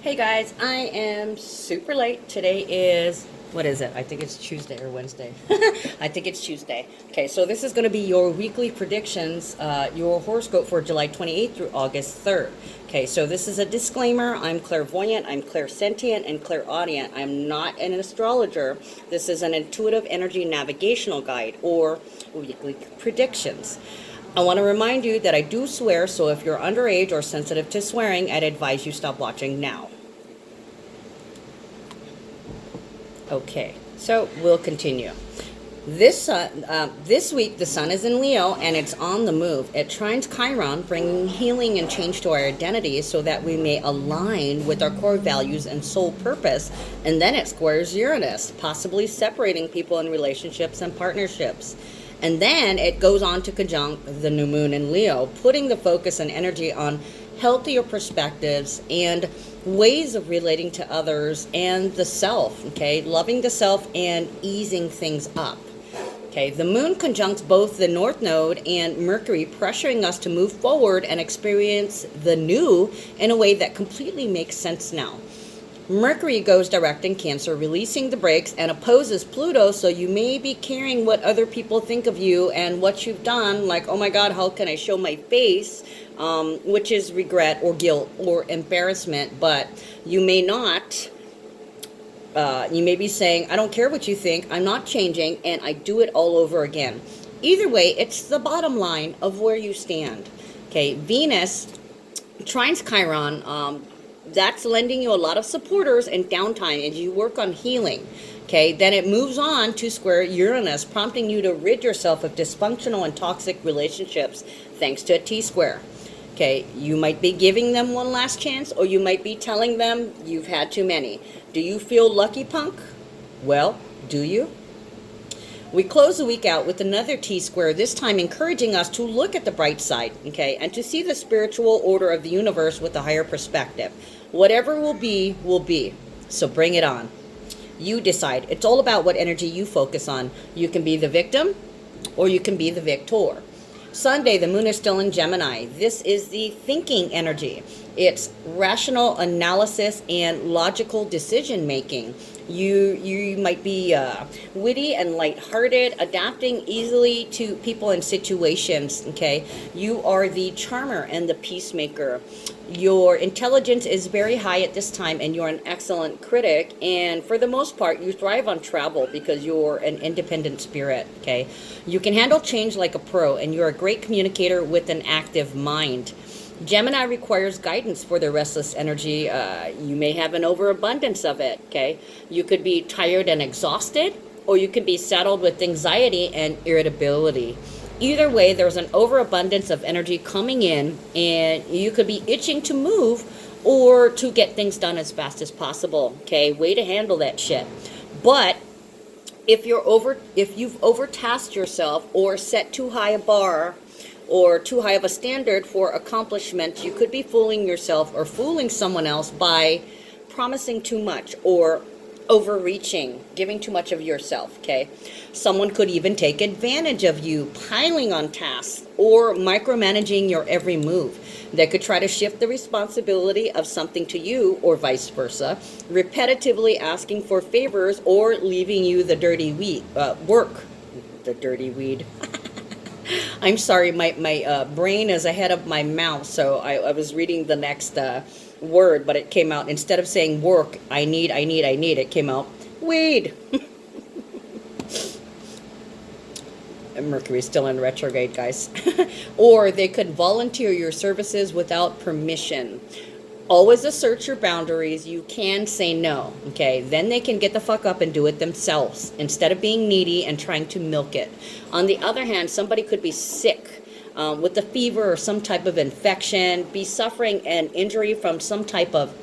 Hey guys, I am super late. Today is, what is it? I think it's Tuesday or Wednesday. I think it's Tuesday. Okay, so this is going to be your weekly predictions, your horoscope for July 28th through August 3rd. Okay, so this is a disclaimer. I'm clairvoyant, I'm clairsentient, and clairaudient. I'm not an astrologer. This is an intuitive energy navigational guide or weekly predictions. I want to remind you that I do swear, so if you're underage or sensitive to swearing, I'd advise you stop watching now. Okay, so we'll continue. This week, the sun is in Leo, and it's on the move. It trines Chiron, bringing healing and change to our identities so that we may align with our core values and soul purpose. And then it squares Uranus, possibly separating people in relationships and partnerships. And then it goes on to conjunct the new moon in Leo, putting the focus and energy on healthier perspectives and ways of relating to others and the self, okay? Loving the self and easing things up. Okay, the moon conjuncts both the North Node and Mercury, pressuring us to move forward and experience the new in a way that completely makes sense now. Mercury goes direct in Cancer, releasing the brakes, and opposes Pluto, so you may be caring what other people think of you and what you've done, like, oh my God, how can I show my face, which is regret or guilt or embarrassment, but you may not, you may be saying, I don't care what you think, I'm not changing, and I do it all over again. Either way, it's the bottom line of where you stand. Okay, Venus trines Chiron, that's lending you a lot of supporters and downtime as you work on healing. Okay, then it moves on to square Uranus, prompting you to rid yourself of dysfunctional and toxic relationships thanks to a T-square. Okay, you might be giving them one last chance, or you might be telling them you've had too many. Do you feel lucky, punk? Well, do you? We close the week out with another T-square, this time encouraging us to look at the bright side, okay, and to see the spiritual order of the universe with a higher perspective. Whatever will be, so bring it on. You decide. It's all about what energy you focus on. You can be the victim, or you can be the victor. Sunday, the moon is still in Gemini. This is the thinking energy. It's rational analysis and logical decision making. You might be witty and lighthearted, adapting easily to people and situations, okay? You are the charmer and the peacemaker. Your intelligence is very high at this time, and you're an excellent critic, and for the most part, you thrive on travel because you're an independent spirit, okay? You can handle change like a pro, and you're a great communicator with an active mind. Gemini requires guidance for the restless energy. You may have an overabundance of it, okay? You could be tired and exhausted, or you could be saddled with anxiety and irritability. Either way, there's an overabundance of energy coming in, and you could be itching to move or to get things done as fast as possible, okay? Way to handle that shit. But if you've overtasked yourself or set too high a bar, or too high of a standard for accomplishment, you could be fooling yourself or fooling someone else by promising too much or overreaching, giving too much of yourself, okay? Someone could even take advantage of you, piling on tasks or micromanaging your every move. They could try to shift the responsibility of something to you or vice versa, repetitively asking for favors or leaving you the dirty weed. I'm sorry, my brain is ahead of my mouth, so I was reading the next word, but it came out, instead of saying work, I need, it came out, weed. And Mercury's still in retrograde, guys. Or they could volunteer your services without permission. Always assert your boundaries. You can say no, okay? Then they can get the fuck up and do it themselves instead of being needy and trying to milk it. On the other hand, somebody could be sick with a fever or some type of infection, be suffering an injury from some type of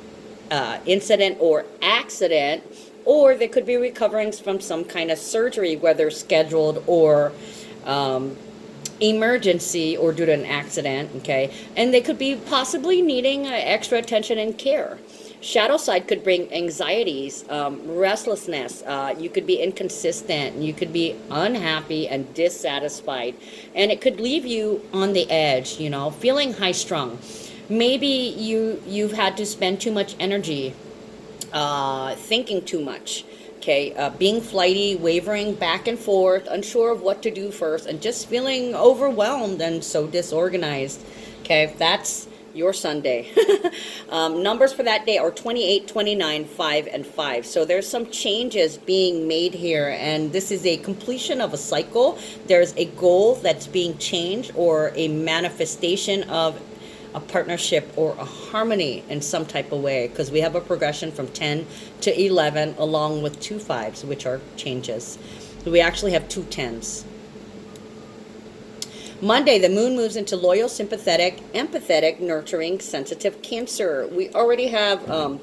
incident or accident, or they could be recovering from some kind of surgery, whether scheduled or emergency or due to an accident, okay? And they could be possibly needing extra attention and care. Shadow side could bring anxieties, restlessness. You could be inconsistent. You could be unhappy and dissatisfied. And it could leave you on the edge, you know, feeling high strung. Maybe you've had to spend too much energy thinking too much. Okay, being flighty, wavering back and forth, unsure of what to do first, and just feeling overwhelmed and so disorganized. Okay, that's your Sunday. Numbers for that day are 28, 29, 5, and 5. So there's some changes being made here, and this is a completion of a cycle. There's a goal that's being changed, or a manifestation of a partnership or a harmony in some type of way, because we have a progression from 10 to 11 along with 2 5s, which are changes. So we actually have 2 10s. Monday, the moon moves into loyal, sympathetic, empathetic, nurturing, sensitive Cancer. We already have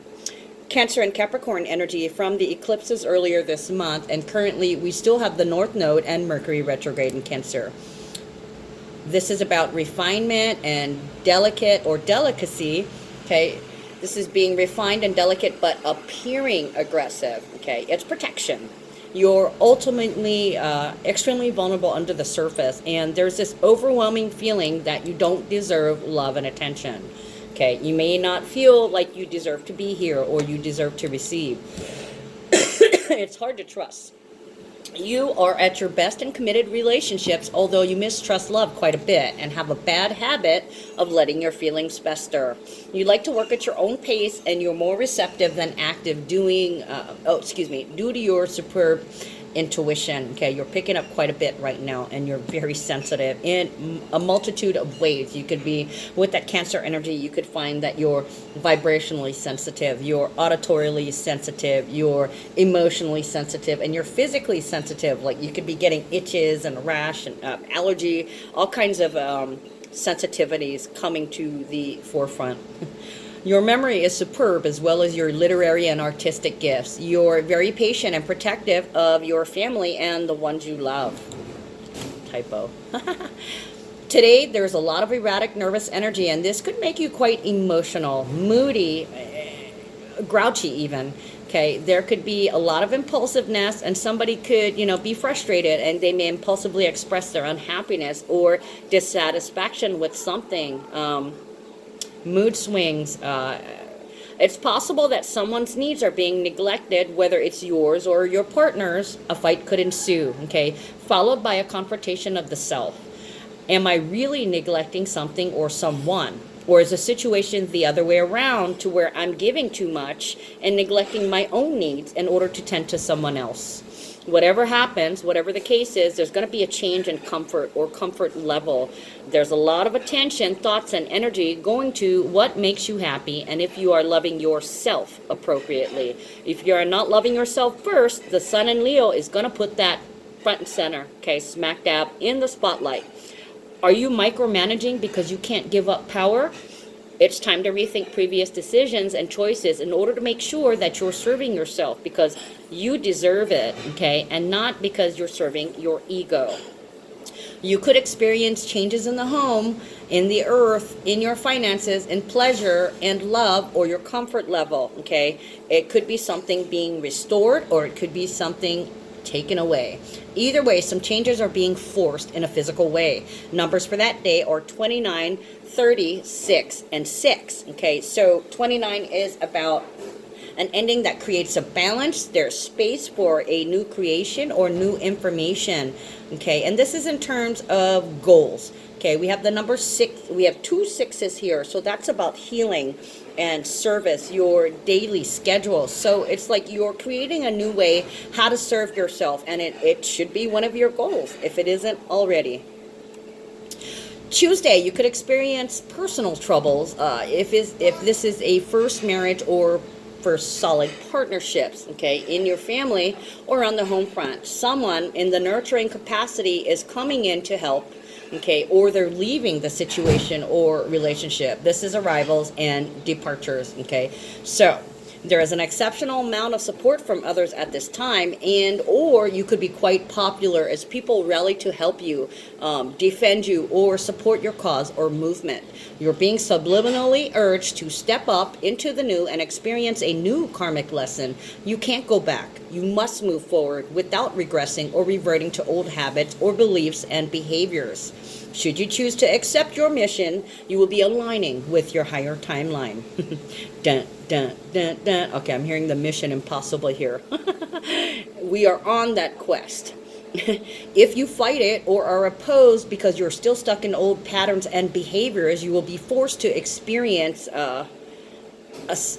Cancer and Capricorn energy from the eclipses earlier this month, and currently we still have the North Node and Mercury retrograde in Cancer. This is about refinement and delicate or delicacy. Okay, this is being refined and delicate but appearing aggressive. Okay, it's protection. You're ultimately extremely vulnerable under the surface, and there's this overwhelming feeling that you don't deserve love and attention. Okay, you may not feel like you deserve to be here or you deserve to receive. It's hard to trust. You are at your best in committed relationships, although you mistrust love quite a bit and have a bad habit of letting your feelings fester. You like to work at your own pace, and you're more receptive than active, due to your superb intuition. Okay, you're picking up quite a bit right now, and you're very sensitive in a multitude of ways. You could be with that Cancer energy. You could find that you're vibrationally sensitive, you're auditorily sensitive, you're emotionally sensitive, and you're physically sensitive. Like you could be getting itches and a rash and allergy, all kinds of sensitivities coming to the forefront. Your memory is superb, as well as your literary and artistic gifts. You're very patient and protective of your family and the ones you love. Typo. Today, there's a lot of erratic, nervous energy, and this could make you quite emotional, moody, grouchy even. Okay, there could be a lot of impulsiveness, and somebody could, be frustrated, and they may impulsively express their unhappiness or dissatisfaction with something. Mood swings. It's possible that someone's needs are being neglected, whether it's yours or your partner's. A fight could ensue, okay, followed by a confrontation of the self. Am I really neglecting something or someone? Or is the situation the other way around, to where I'm giving too much and neglecting my own needs in order to tend to someone else? Whatever happens, whatever the case is, there's going to be a change in comfort or comfort level. There's a lot of attention, thoughts, and energy going to what makes you happy, and if you are loving yourself appropriately. If you are not loving yourself first, the Sun in Leo is going to put that front and center, okay, smack dab in the spotlight. Are you micromanaging because you can't give up power? It's time to rethink previous decisions and choices in order to make sure that you're serving yourself because you deserve it, okay, and not because you're serving your ego. You could experience changes in the home, in the earth, in your finances, in pleasure and love, or your comfort level, okay? It could be something being restored, or it could be something taken away. Either way, some changes are being forced in a physical way. Numbers for that day are 29, 30, 6, and 6. Okay, so 29 is about an ending that creates a balance. There's space for a new creation or new information. Okay, and this is in terms of goals. Okay, we have the number 6. We have 2 6s here, so that's about healing and service, your daily schedule. So it's like you're creating a new way how to serve yourself, and it should be one of your goals if it isn't already. Tuesday, you could experience personal troubles if this is a first marriage or for solid partnerships, okay, in your family or on the home front. Someone in the nurturing capacity is coming in to help, okay, or they're leaving the situation or relationship. This is arrivals and departures, okay. So there is an exceptional amount of support from others at this time, and or you could be quite popular as people rally to help you, defend you, or support your cause or movement. You're being subliminally urged to step up into the new and experience a new karmic lesson. You can't go back. You must move forward without regressing or reverting to old habits or beliefs and behaviors. Should you choose to accept your mission, you will be aligning with your higher timeline. Dun, dun, dun, dun. Okay, I'm hearing the Mission Impossible here. We are on that quest. If you fight it or are opposed because you're still stuck in old patterns and behaviors, you will be forced to experience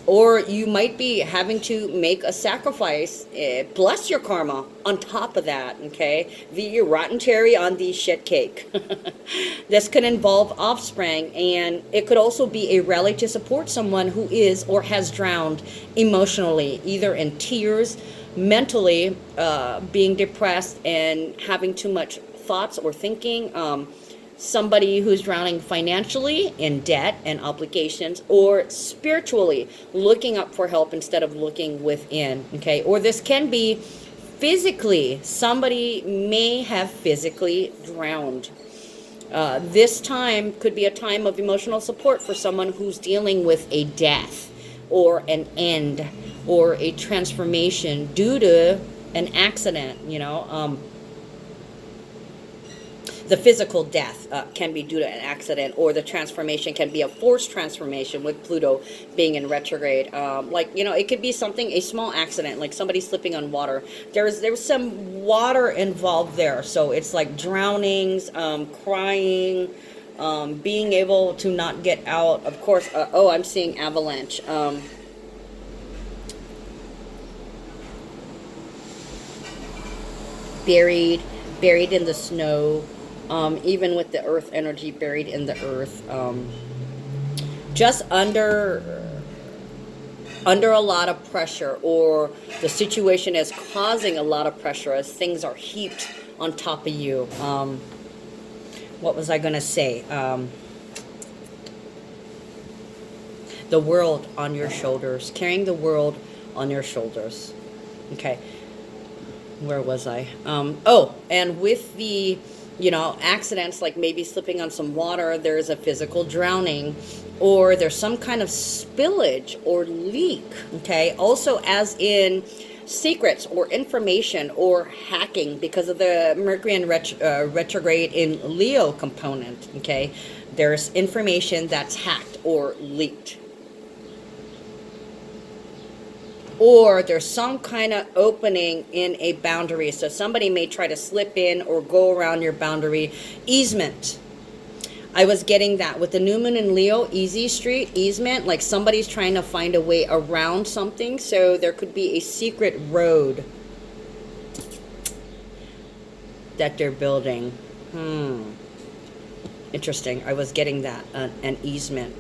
or you might be having to make a sacrifice, plus your karma on top of that, okay? The rotten cherry on the shit cake. This can involve offspring, and it could also be a rally to support someone who is or has drowned emotionally, either in tears, mentally, being depressed and having too much thoughts or thinking, somebody who's drowning financially in debt and obligations, or spiritually looking up for help instead of looking within, okay? Or this can be physically. Somebody may have physically drowned. This time could be a time of emotional support for someone who's dealing with a death or an end or a transformation due to an accident, the physical death can be due to an accident, or the transformation can be a forced transformation with Pluto being in retrograde. It could be a small accident, like somebody slipping on water. There's some water involved there, so it's like drownings, crying, being able to not get out. Of course, I'm seeing avalanche. Buried in the snow. Even with the earth energy buried in the earth, just under a lot of pressure, or the situation is causing a lot of pressure as things are heaped on top of you. What was I going to say? The world on your shoulders, carrying the world on your shoulders. Okay, where was I? And with the accidents, like maybe slipping on some water, there's a physical drowning, or there's some kind of spillage or leak, okay? Also, as in secrets or information or hacking, because of the Mercury in retrograde in Leo component, okay? There's information that's hacked or leaked. Or there's some kind of opening in a boundary. So somebody may try to slip in or go around your boundary. Easement. I was getting that with the new moon in Leo, easy street, easement, like somebody's trying to find a way around something. So there could be a secret road that they're building. Interesting. I was getting that, an easement.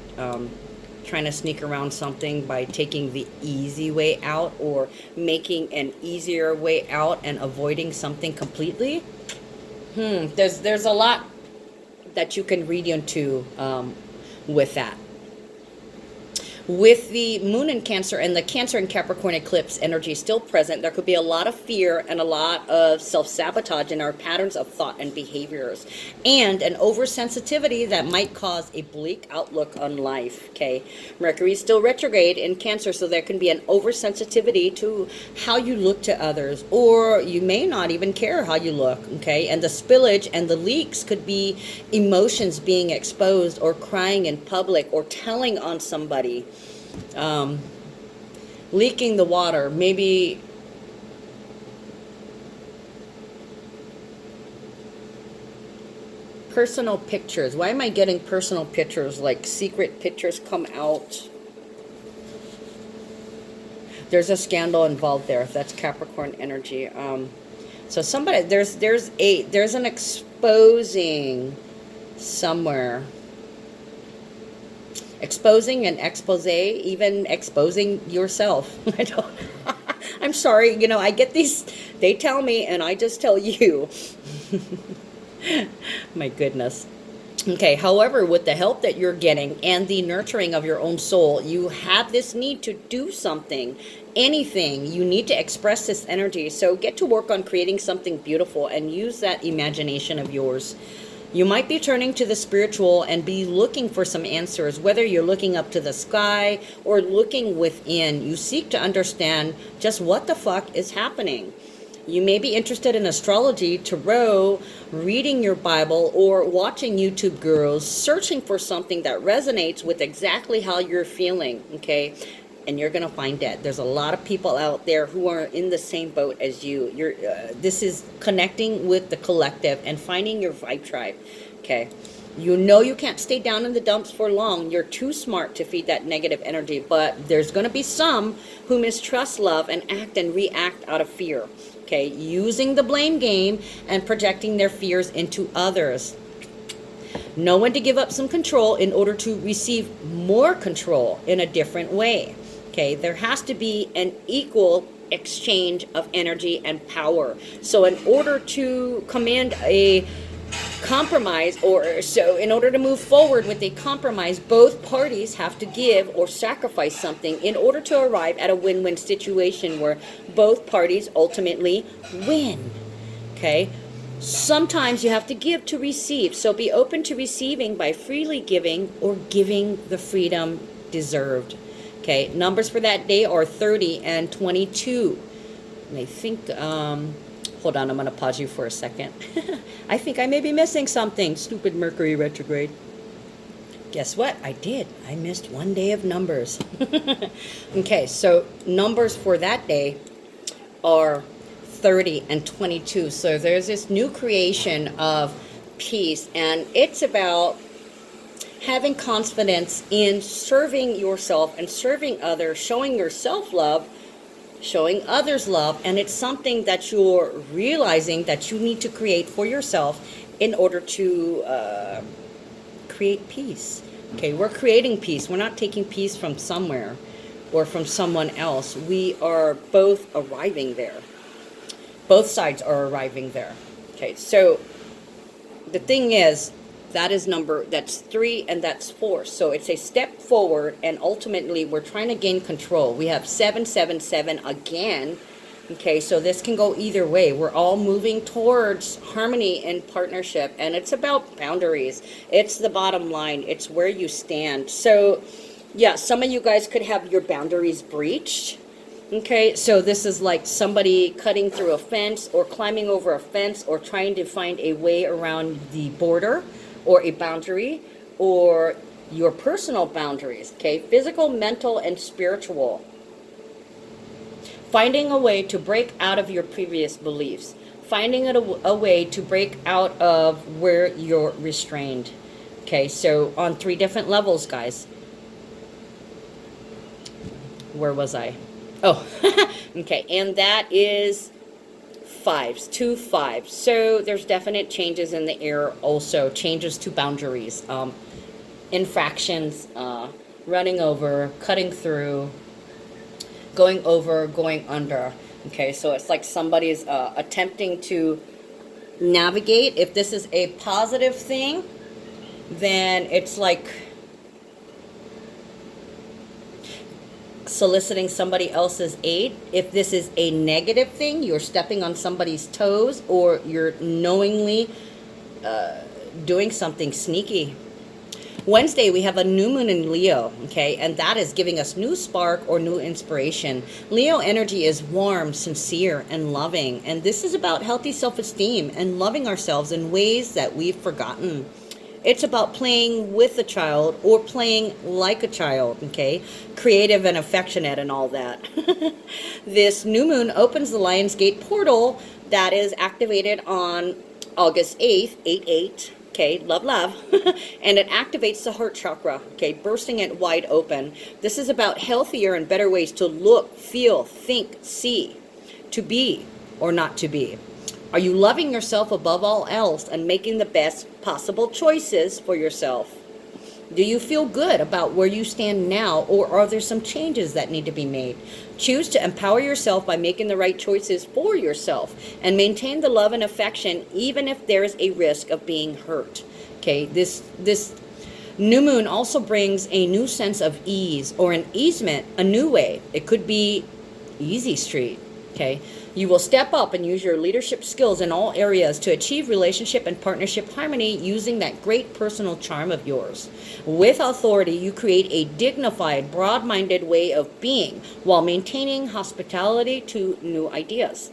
Trying to sneak around something by taking the easy way out, or making an easier way out and avoiding something completely. There's a lot that you can read into with that. With the moon in Cancer and the Cancer and Capricorn eclipse energy still present, there could be a lot of fear and a lot of self-sabotage in our patterns of thought and behaviors, and an oversensitivity that might cause a bleak outlook on life, okay? Mercury is still retrograde in Cancer, so there can be an oversensitivity to how you look to others, or you may not even care how you look, okay? And the spillage and the leaks could be emotions being exposed, or crying in public, or telling on somebody. Leaking the water, maybe personal pictures. Why am I getting personal pictures? Like secret pictures come out. There's a scandal involved there. If that's Capricorn energy. So somebody, there's an exposing somewhere. Exposing an expose, even exposing yourself. I'm sorry, I get these, they tell me, and I just tell you. My goodness. Okay, however, with the help that you're getting and the nurturing of your own soul, you have this need to do something, anything. You need to express this energy. So get to work on creating something beautiful and use that imagination of yours. You might be turning to the spiritual and be looking for some answers, whether you're looking up to the sky or looking within. You seek to understand just what the fuck is happening. You may be interested in astrology, tarot, reading your Bible, or watching YouTube gurus, searching for something that resonates with exactly how you're feeling, okay? And you're going to find it. There's a lot of people out there who are in the same boat as you. This is connecting with the collective and finding your vibe tribe, okay? You know you can't stay down in the dumps for long. You're too smart to feed that negative energy, but there's going to be some who mistrust love and act and react out of fear, okay? Using the blame game and projecting their fears into others. Know when to give up some control in order to receive more control in a different way, okay? There has to be an equal exchange of energy and power. So in order to command a compromise, or so in order to move forward with a compromise, both parties have to give or sacrifice something in order to arrive at a win-win situation where both parties ultimately win, okay? Sometimes you have to give to receive, so be open to receiving by freely giving or giving the freedom deserved, okay? Numbers for that day are 30 and 22. And I think hold on, I'm going to pause you for a second. I think I may be missing something. Stupid Mercury retrograde. Guess what? I did. I missed one day of numbers. Okay, so numbers for that day are 30 and 22. So there's this new creation of peace, and it's about having confidence in serving yourself and serving others, showing yourself love, showing others love, and it's something that you're realizing that you need to create for yourself in order to create peace. Okay, we're creating peace. We're not taking peace from somewhere or from someone else. We are both arriving there. Both sides are arriving there. Okay, so the thing is, that's 3 and that's 4. So it's a step forward, and ultimately we're trying to gain control. We have 777 again. Okay, so this can go either way. We're all moving towards harmony and partnership, and it's about boundaries. It's the bottom line. It's where you stand. So yeah, some of you guys could have your boundaries breached. Okay, so this is like somebody cutting through a fence or climbing over a fence or trying to find a way around the border or a boundary, or your personal boundaries, okay? Physical, mental, and spiritual. Finding a way to break out of your previous beliefs. Finding a way to break out of where you're restrained. Okay, so on 3 different levels, guys. Where was I? Oh, okay, and that is 5s, 2 5s. So there's definite changes in the air, also changes to boundaries, infractions, running over, cutting through, going over, going under. Okay, so it's like somebody's attempting to navigate. If this is a positive thing, then it's like soliciting somebody else's aid. If this is a negative thing, you're stepping on somebody's toes, or you're knowingly doing something sneaky. Wednesday, we have a new moon in Leo, okay, and that is giving us new spark or new inspiration. Leo energy is warm, sincere, and loving, and this is about healthy self-esteem and loving ourselves in ways that we've forgotten. It's about playing with a child or playing like a child, okay? Creative and affectionate and all that. This new moon opens the Lionsgate portal that is activated on August 8th, 8/8. Okay, love, love. And it activates the heart chakra, okay, bursting it wide open. This is about healthier and better ways to look, feel, think, see, to be or not to be. Are you loving yourself above all else and making the best possible choices for yourself? Do you feel good about where you stand now, or are there some changes that need to be made? Choose to empower yourself by making the right choices for yourself and maintain the love and affection even if there is a risk of being hurt. Okay, this new moon also brings a new sense of ease or an easement, a new way. It could be easy street, okay? You will step up and use your leadership skills in all areas to achieve relationship and partnership harmony using that great personal charm of yours. With authority, you create a dignified, broad-minded way of being while maintaining hospitality to new ideas.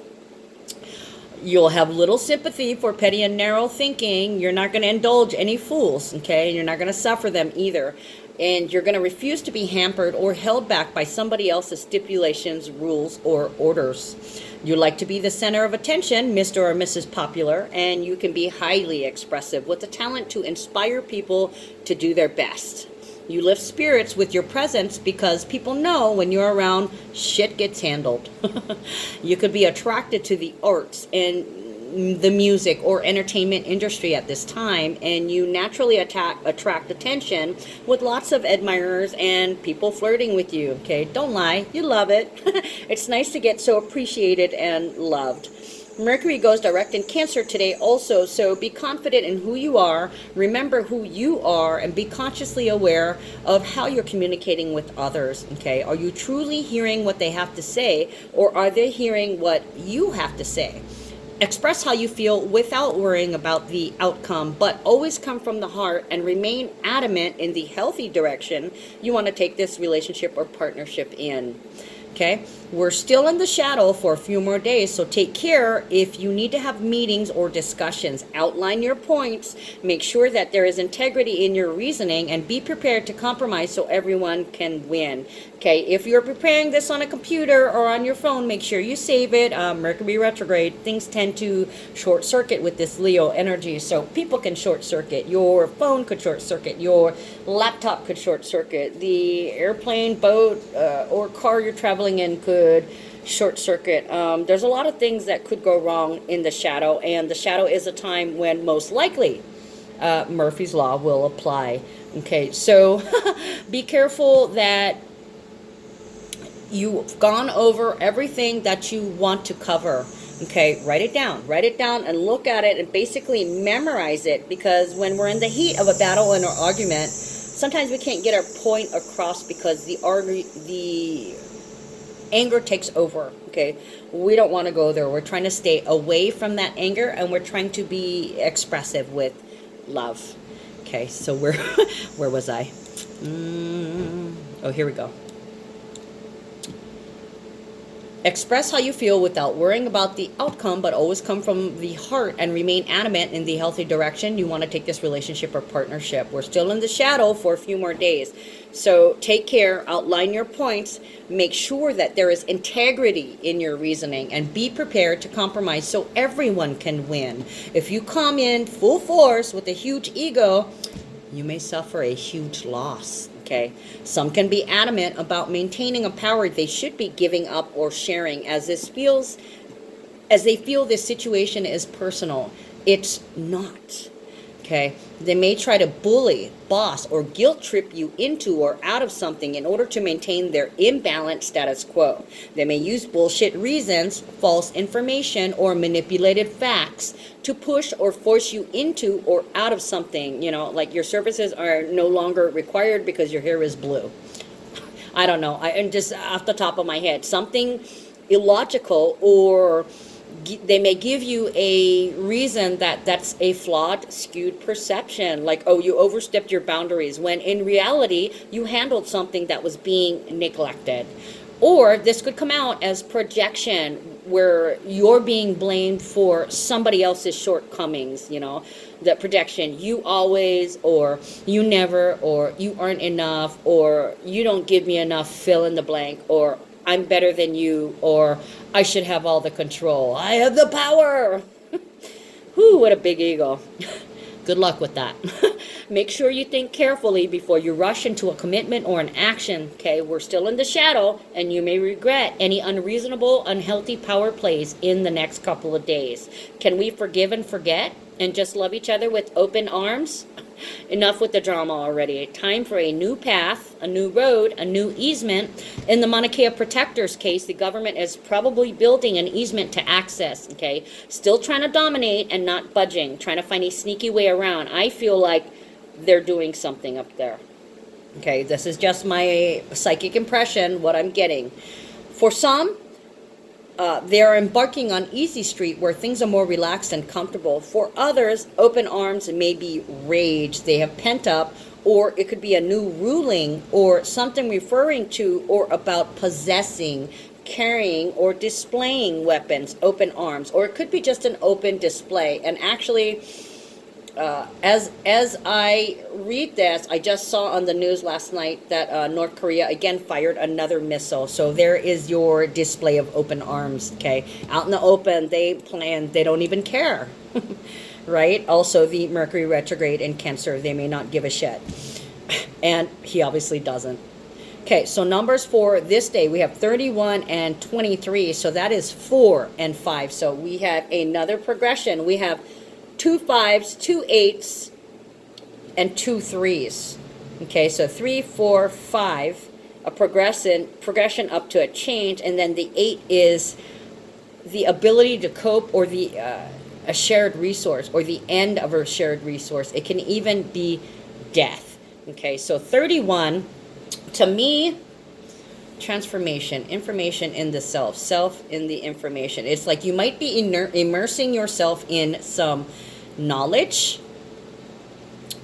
You'll have little sympathy for petty and narrow thinking. You're not going to indulge any fools, okay? You're not going to suffer them either. And you're going to refuse to be hampered or held back by somebody else's stipulations, rules, or orders. You like to be the center of attention, Mr. or Mrs. Popular, and you can be highly expressive with the talent to inspire people to do their best. You lift spirits with your presence because people know when you're around, shit gets handled. You could be attracted to the arts and the music or entertainment industry at this time, and you naturally attract attention with lots of admirers and people flirting with you. Okay, don't lie, you love it. It's nice to get so appreciated and loved. Mercury goes direct in Cancer today also, so be confident in who you are, remember who you are, and be consciously aware of how you're communicating with others, okay? Are you truly hearing what they have to say, or are they hearing what you have to say? Express how you feel without worrying about the outcome, but always come from the heart and remain adamant in the healthy direction you want to take this relationship or partnership in. Okay, we're still in the shadow for a few more days, so take care. If you need to have meetings or discussions, outline your points, make sure that there is integrity in your reasoning, and be prepared to compromise so everyone can win. Okay, if you're preparing this on a computer or on your phone, make sure you save it. Mercury retrograde, things tend to short circuit with this Leo energy, so people can short circuit. Your phone could short circuit, your laptop could short circuit, the airplane, boat, or car you're traveling in could short circuit. There's a lot of things that could go wrong in the shadow, and the shadow is a time when most likely Murphy's Law will apply. Okay, so be careful that you've gone over everything that you want to cover. Okay, write it down and look at it and basically memorize it, because when we're in the heat of a battle and an argument, sometimes we can't get our point across because the anger takes over. Okay, we don't want to go there. We're trying to stay away from that anger, and we're trying to be expressive with love. Okay, so where was I? Oh, here we go. Express how you feel without worrying about the outcome, but always come from the heart and remain adamant in the healthy direction you want to take this relationship or partnership. We're still in the shadow for a few more days. So take care, outline your points, make sure that there is integrity in your reasoning, and be prepared to compromise so everyone can win. If you come in full force with a huge ego, you may suffer a huge loss. Okay, some can be adamant about maintaining a power they should be giving up or sharing, as they feel this situation is personal. It's not. Okay, they may try to bully, boss, or guilt trip you into or out of something in order to maintain their imbalanced status quo. They may use bullshit reasons, false information, or manipulated facts to push or force you into or out of something. You know, like your services are no longer required because your hair is blue. I don't know. And just off the top of my head, something illogical, or they may give you a reason that's a flawed, skewed perception, like, oh, you overstepped your boundaries, when in reality you handled something that was being neglected. Or this could come out as projection, where you're being blamed for somebody else's shortcomings. You know, the projection, you always, or you never, or you aren't enough, or you don't give me enough, fill in the blank, or I'm better than you, or I should have all the control. I have the power. Whew, what a big ego. Good luck with that. Make sure you think carefully before you rush into a commitment or an action. Okay, we're still in the shadow, and you may regret any unreasonable, unhealthy power plays in the next couple of days. Can we forgive and forget and just love each other with open arms? Enough with the drama already. Time for a new path, a new road, a new easement. In the Mauna Kea Protector's case, the government is probably building an easement to access, okay? Still trying to dominate and not budging, trying to find a sneaky way around. I feel like they're doing something up there. Okay, this is just my psychic impression, what I'm getting. For some, they are embarking on easy street where things are more relaxed and comfortable. For others, open arms may be rage. They have pent up, or it could be a new ruling or something referring to or about possessing carrying or displaying weapons, open arms, or it could be just an open display. And actually, as I read this, I just saw on the news last night that North Korea again fired another missile. So there is your display of open arms. Okay, out in the open, they don't even care, right? Also, the Mercury retrograde in Cancer, they may not give a shit, and he obviously doesn't. Okay, so numbers for this day, we have 31 and 23. So that is 4 and 5. So we have another progression. We have 2 5s, 2 8s, and 2 3s. Okay, so 3, 4, 5, a progression up to a change, and then the 8 is the ability to cope, or the a shared resource, or the end of a shared resource. It can even be death. Okay, so 31, to me, transformation, information in the self in the information. It's like you might be immersing yourself in some knowledge.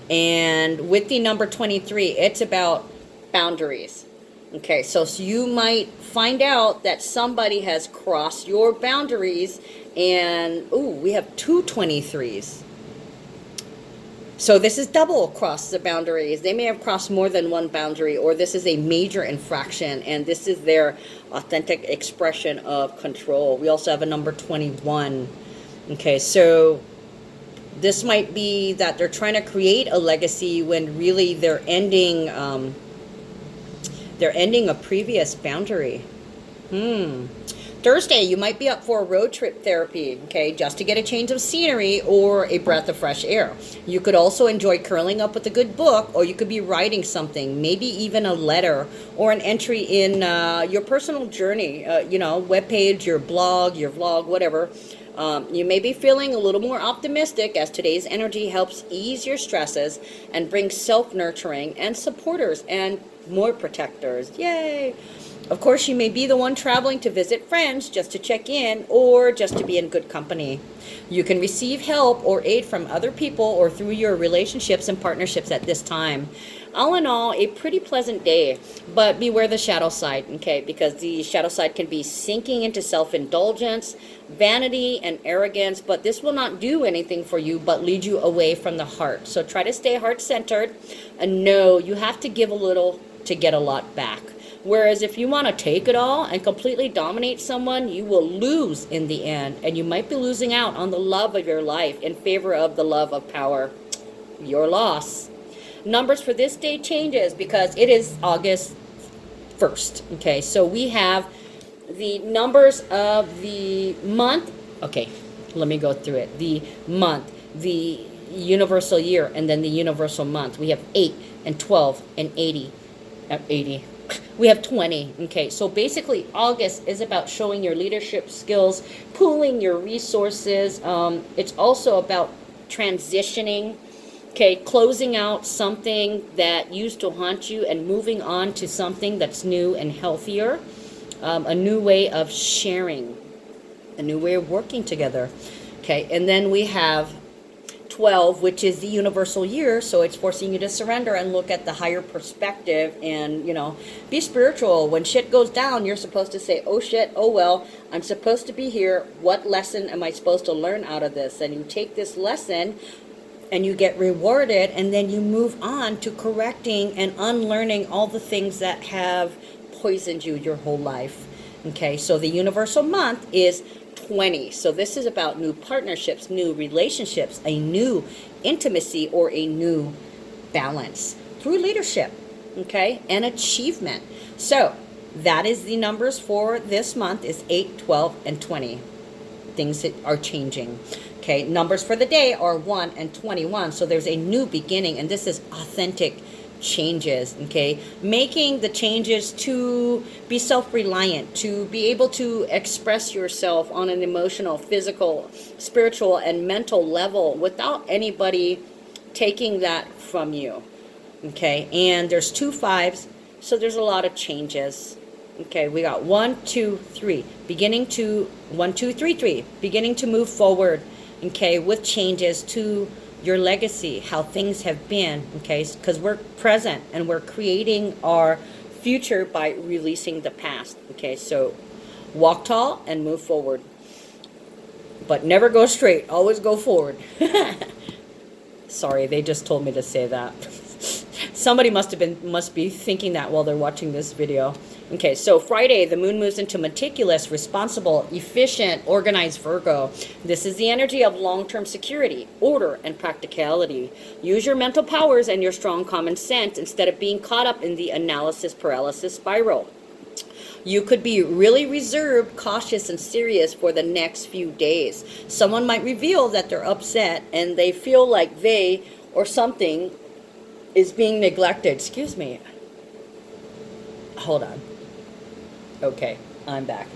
And with the number 23, it's about boundaries. Okay, so you might find out that somebody has crossed your boundaries, and we have 2 23s. So this is double across the boundaries. They may have crossed more than one boundary, or this is a major infraction, and this is their authentic expression of control. We also have a number 21. Okay, so this might be that they're trying to create a legacy when really they're ending a previous boundary. Thursday, you might be up for a road trip therapy, okay, just to get a change of scenery or a breath of fresh air. You could also enjoy curling up with a good book, or you could be writing something, maybe even a letter or an entry in your personal journey, webpage, your blog, your vlog, whatever. You may be feeling a little more optimistic, as today's energy helps ease your stresses and bring self-nurturing and supporters and more protectors. Yay! Of course, you may be the one traveling to visit friends just to check in, or just to be in good company. You can receive help or aid from other people or through your relationships and partnerships at this time. All in all, a pretty pleasant day, but beware the shadow side, okay? Because the shadow side can be sinking into self-indulgence, vanity, and arrogance, but this will not do anything for you but lead you away from the heart. So try to stay heart-centered, and know you have to give a little to get a lot back. Whereas if you want to take it all and completely dominate someone, you will lose in the end, and you might be losing out on the love of your life in favor of the love of power. Your loss. Numbers for this day changes because it is August 1st. Okay, so we have the numbers of the month. Okay, let me go through it. The month, the universal year, and then the universal month. We have 8 and 12 and 80. We have 20. Okay, so basically August is about showing your leadership skills, pooling your resources. It's also about transitioning. Okay, closing out something that used to haunt you and moving on to something that's new and healthier. A new way of sharing, a new way of working together. Okay, and then we have 12, which is the universal year, so it's forcing you to surrender and look at the higher perspective and, be spiritual. When shit goes down, you're supposed to say, oh shit, oh well, I'm supposed to be here. What lesson am I supposed to learn out of this? And you take this lesson and you get rewarded, and then you move on to correcting and unlearning all the things that have poisoned you your whole life. Okay, so the universal month is 20. So this is about new partnerships, new relationships, a new intimacy, or a new balance through leadership, okay, and achievement. So that is the numbers for this month is 8, 12, and 20. Things that are changing. Okay, numbers for the day are 1 and 21. So there's a new beginning, and this is authentic changes. Okay, making the changes to be self-reliant, to be able to express yourself on an emotional, physical, spiritual, and mental level without anybody taking that from you. Okay, and there's 2 5s, so there's a lot of changes. Okay, we got 1, 2, 3, beginning to 1, 2, 3, 3, beginning to move forward. Okay, with changes to your legacy, how things have been. Okay, because we're present and we're creating our future by releasing the past. Okay, so Walk tall and move forward. But never go straight. Always go forward. Sorry, they just told me to say that. Somebody must be thinking that while they're watching this video. Okay, so Friday, the moon moves into meticulous, responsible, efficient, organized Virgo. This is the energy of long-term security, order, and practicality. Use your mental powers and your strong common sense instead of being caught up in the analysis paralysis spiral. You could be really reserved, cautious, and serious for the next few days. Someone might reveal that they're upset and they feel like they or something is being neglected. Excuse me. Hold on. Okay, I'm back.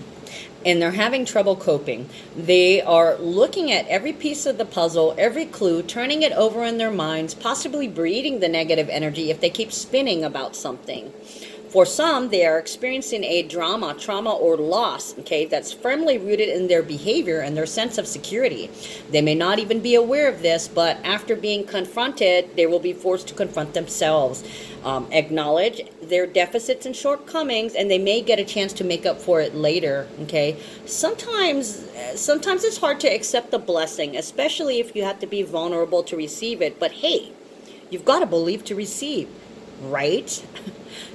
And they're having trouble coping. They are looking at every piece of the puzzle, every clue, turning it over in their minds, possibly breeding the negative energy if they keep spinning about something. For some, they are experiencing a trauma, or loss, okay, that's firmly rooted in their behavior and their sense of security. They may not even be aware of this, but after being confronted, they will be forced to confront themselves, acknowledge their deficits and shortcomings, and they may get a chance to make up for it later, okay? Sometimes it's hard to accept the blessing, especially if you have to be vulnerable to receive it, but hey, you've got to believe to receive, right?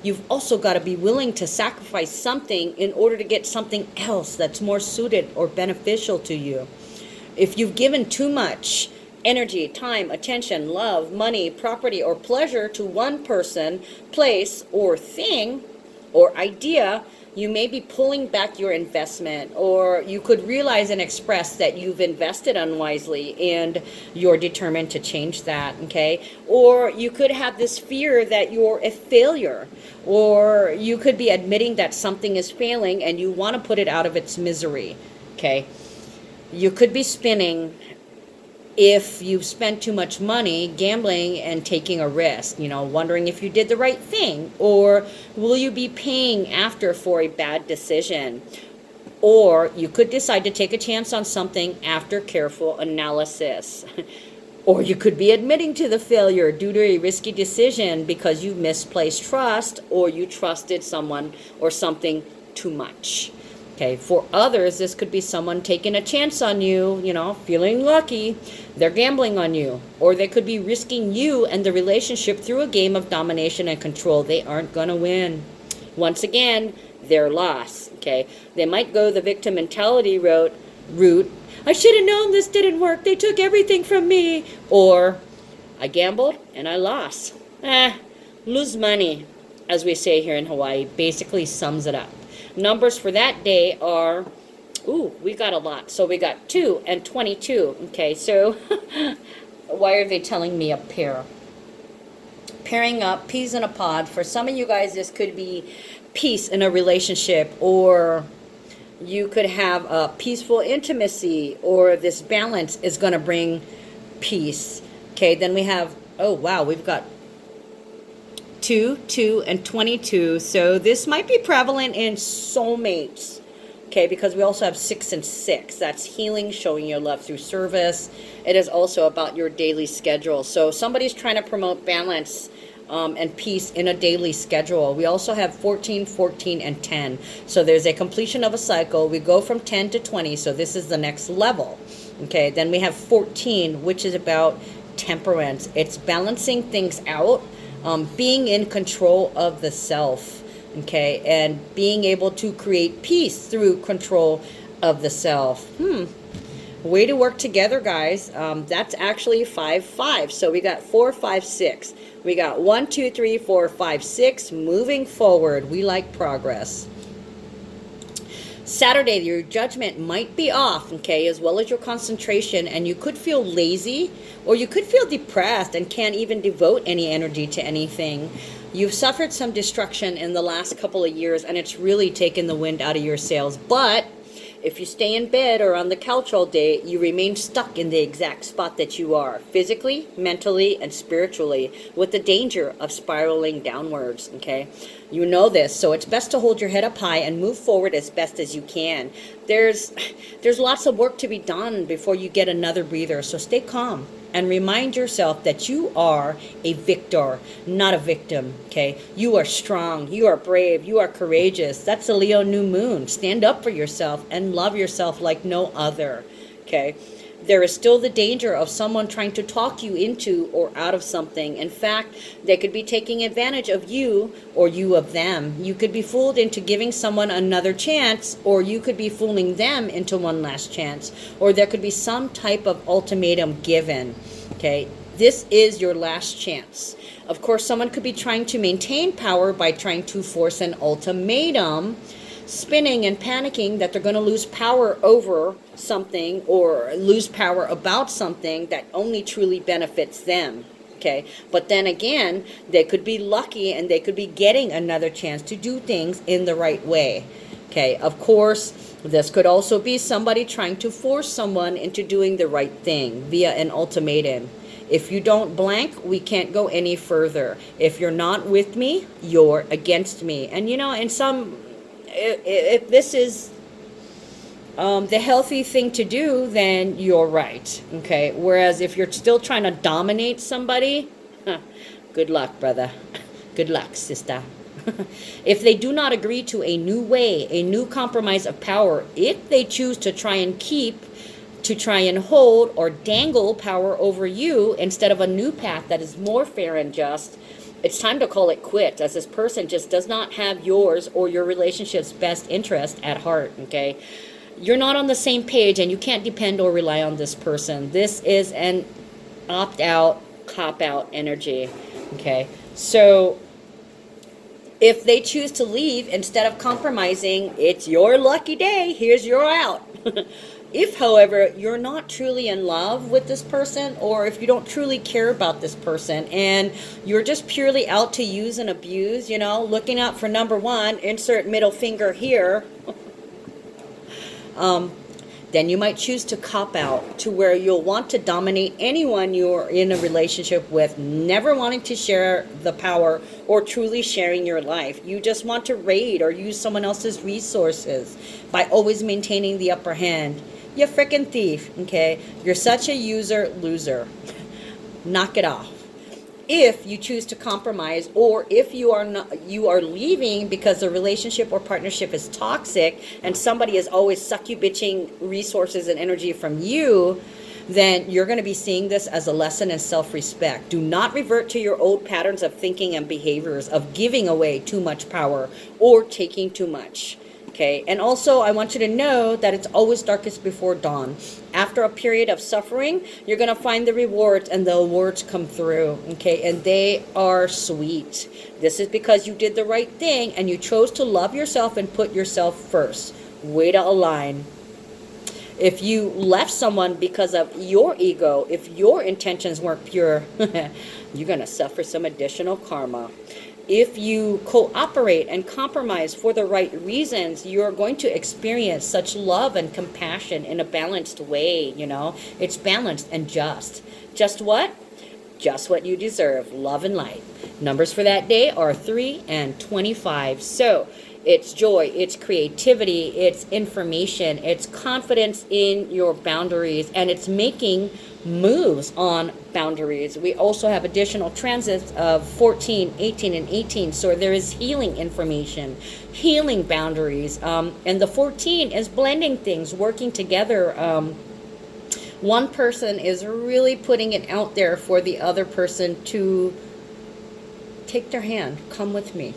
You've also got to be willing to sacrifice something in order to get something else that's more suited or beneficial to you. If you've given too much energy, time, attention, love, money, property, or pleasure to one person, place, or thing, or idea, you may be pulling back your investment, or you could realize and express that you've invested unwisely and you're determined to change that, okay? Or you could have this fear that you're a failure, or you could be admitting that something is failing and you want to put it out of its misery, okay? You could be spinning if you've spent too much money gambling and taking a risk, wondering if you did the right thing, or will you be paying after for a bad decision? Or you could decide to take a chance on something after careful analysis. Or you could be admitting to the failure due to a risky decision because you misplaced trust or you trusted someone or something too much. Okay, for others, this could be someone taking a chance on you, feeling lucky. They're gambling on you. Or they could be risking you and the relationship through a game of domination and control. They aren't going to win. Once again, their loss. Okay, they might go the victim mentality route. I should have known this didn't work. They took everything from me. Or, I gambled and I lost. Lose money, as we say here in Hawaii, basically sums it up. Numbers for that day are, we got a lot. So we got 2 and 22. Okay, so why are they telling me a pair? Pairing up, peas in a pod. For some of you guys, this could be peace in a relationship, or you could have a peaceful intimacy, or this balance is going to bring peace. Okay, then we have, we've got 2 and 22. So this might be prevalent in soulmates. Okay, because we also have 6 and 6. That's healing, showing your love through service. It is also about your daily schedule. So somebody's trying to promote balance and peace in a daily schedule. We also have 14, 14, and 10. So there's a completion of a cycle. We go from 10 to 20. So this is the next level. Okay, then we have 14, which is about temperance. It's balancing things out. Being in control of the self, okay, and being able to create peace through control of the self. Way to work together, guys. That's actually 5, 5. So we got 4, 5, 6. We got 1, 2, 3, 4, 5, 6. Moving forward. We like progress. Saturday, your judgment might be off, okay, as well as your concentration, and you could feel lazy, or you could feel depressed and can't even devote any energy to anything. You've suffered some destruction in the last couple of years, and it's really taken the wind out of your sails. But if you stay in bed or on the couch all day, you remain stuck in the exact spot that you are, physically, mentally, and spiritually, with the danger of spiraling downwards, okay? You know this, so it's best to hold your head up high and move forward as best as you can. There's lots of work to be done before you get another breather, so stay calm and remind yourself that you are a victor, not a victim, okay? You are strong, you are brave, you are courageous. That's the Leo new moon. Stand up for yourself and love yourself like no other, okay? There is still the danger of someone trying to talk you into or out of something. In fact, they could be taking advantage of you or you of them. You could be fooled into giving someone another chance, or you could be fooling them into one last chance, or there could be some type of ultimatum given. Okay, this is your last chance. Of course, someone could be trying to maintain power by trying to force an ultimatum, spinning and panicking that they're going to lose power over something or lose power about something that only truly benefits them. Okay, but then again, they could be lucky and they could be getting another chance to do things in the right way. Okay, of course, this could also be somebody trying to force someone into doing the right thing via an ultimatum. If you don't blank, we can't go any further. If you're not with me, you're against me. And you know, in some, if this is the healthy thing to do, then you're right. Okay. Whereas if you're still trying to dominate somebody, good luck, brother. Good luck, sister. If they do not agree to a new way, a new compromise of power, if they choose to try and hold or dangle power over you instead of a new path that is more fair and just, it's time to call it quits, as this person just does not have yours or your relationship's best interest at heart, okay? You're not on the same page and you can't depend or rely on this person. This is an opt-out, cop-out energy, okay? So if they choose to leave instead of compromising, it's your lucky day. Here's your out. If, however, you're not truly in love with this person, or if you don't truly care about this person and you're just purely out to use and abuse, you know, looking out for number one, insert middle finger here, then you might choose to cop out to where you'll want to dominate anyone you're in a relationship with, never wanting to share the power or truly sharing your life. You just want to raid or use someone else's resources by always maintaining the upper hand. You freaking thief, okay? You're such a user loser. Knock it off. If you choose to compromise, or if you are leaving because the relationship or partnership is toxic and somebody is always succubitching resources and energy from you, then you're going to be seeing this as a lesson in self-respect. Do not revert to your old patterns of thinking and behaviors of giving away too much power or taking too much. Okay, and also I want you to know that it's always darkest before dawn. After a period of suffering, you're going to find the rewards, and the awards come through, okay, and they are sweet. This is because you did the right thing and you chose to love yourself and put yourself first. Way to align. If you left someone because of your ego, if your intentions weren't pure, you're going to suffer some additional karma. If you cooperate and compromise for the right reasons, you're going to experience such love and compassion in a balanced way, you know. It's balanced and just. Just what? Just what you deserve. Love and light. Numbers for that day are 3 and 25. So it's joy, it's creativity, it's information, it's confidence in your boundaries, and it's making moves on boundaries. We also have additional transits of 14, 18, and 18. So there is healing information, healing boundaries. And the 14 is blending things, working together. One person is really putting it out there for the other person to take their hand. Come with me.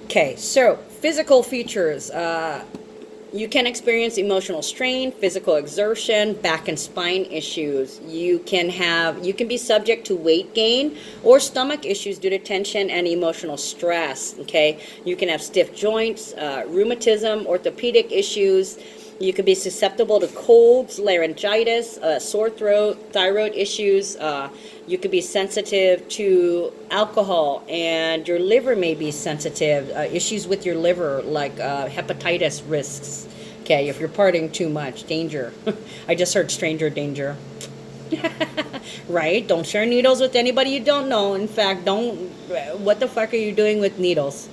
Okay, so physical features. You can experience emotional strain, physical exertion, back and spine issues. You can be subject to weight gain or stomach issues due to tension and emotional stress, okay? You can have stiff joints, rheumatism, orthopedic issues. You could be susceptible to colds, laryngitis, sore throat, thyroid issues. You could be sensitive to alcohol, and your liver may be sensitive. Issues with your liver, like hepatitis risks. Okay, if you're partying too much, danger. I just heard stranger danger. Right? Don't share needles with anybody you don't know. In fact, don't. What the fuck are you doing with needles?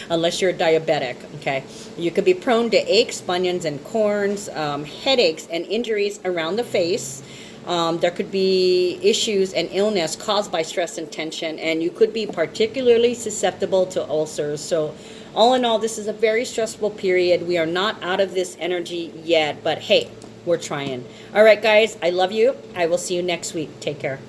Unless you're diabetic, okay? You could be prone to aches, bunions, and corns, headaches, and injuries around the face. There could be issues and illness caused by stress and tension, and you could be particularly susceptible to ulcers. So, all in all, this is a very stressful period. We are not out of this energy yet, but hey, we're trying. All right, guys, I love you. I will see you next week. Take care.